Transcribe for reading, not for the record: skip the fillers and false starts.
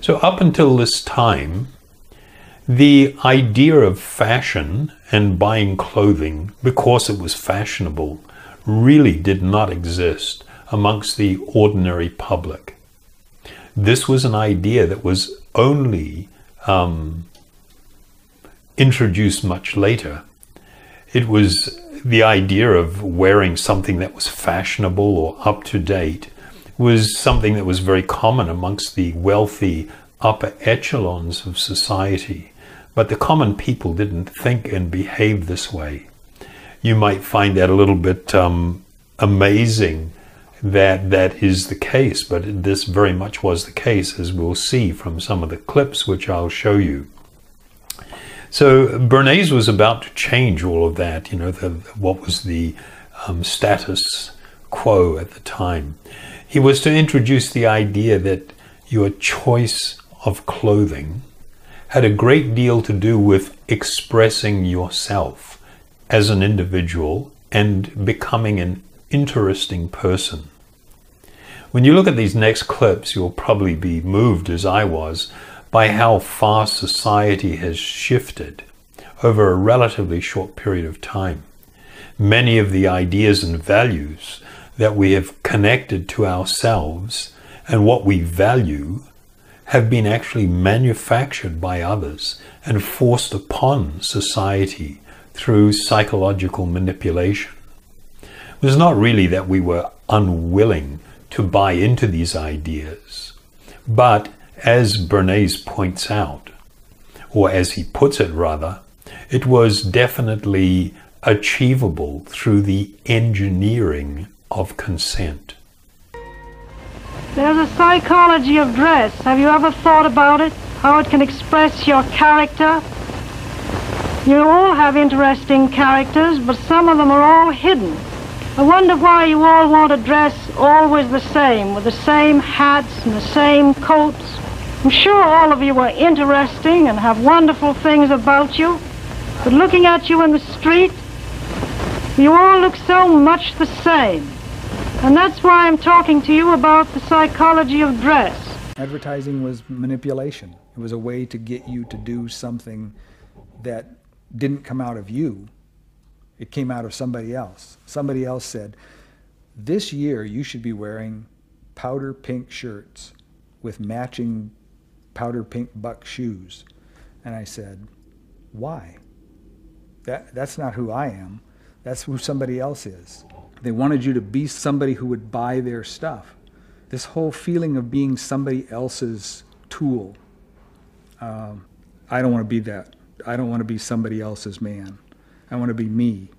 So up until this time, the idea of fashion and buying clothing because it was fashionable really did not exist amongst the ordinary public. This was an idea that was only introduced much later. It was the idea of wearing something that was fashionable or up to date was something that was very common amongst the wealthy upper echelons of society. But the common people didn't think and behave this way. You might find that a little bit amazing that that is the case, but this very much was the case, as we'll see from some of the clips which I'll show you. So Bernays was about to change all of that, you know, what was the status quo at the time. He was to introduce the idea that your choice of clothing had a great deal to do with expressing yourself as an individual and becoming an interesting person. When you look at these next clips, you'll probably be moved, as I was, by how far society has shifted over a relatively short period of time. Many of the ideas and values that we have connected to ourselves and what we value have been actually manufactured by others and forced upon society through psychological manipulation. It was not really that we were unwilling to buy into these ideas, but as Bernays points out, or as he puts it rather, it was definitely achievable through the engineering of consent. There's a psychology of dress. Have you ever thought about it? How it can express your character? You all have interesting characters, but some of them are all hidden. I wonder why you all want to dress always the same, with the same hats and the same coats. I'm sure all of you are interesting and have wonderful things about you, but looking at you in the street, you all look so much the same. And that's why I'm talking to you about the psychology of dress. Advertising was manipulation. It was a way to get you to do something that didn't come out of you. It came out of somebody else. Somebody else said, this year you should be wearing powder pink shirts with matching powder pink buck shoes. And I said, why? That's not who I am. That's who somebody else is. They wanted you to be somebody who would buy their stuff. This whole feeling of being somebody else's tool. I don't want to be that. I don't want to be somebody else's man. I want to be me.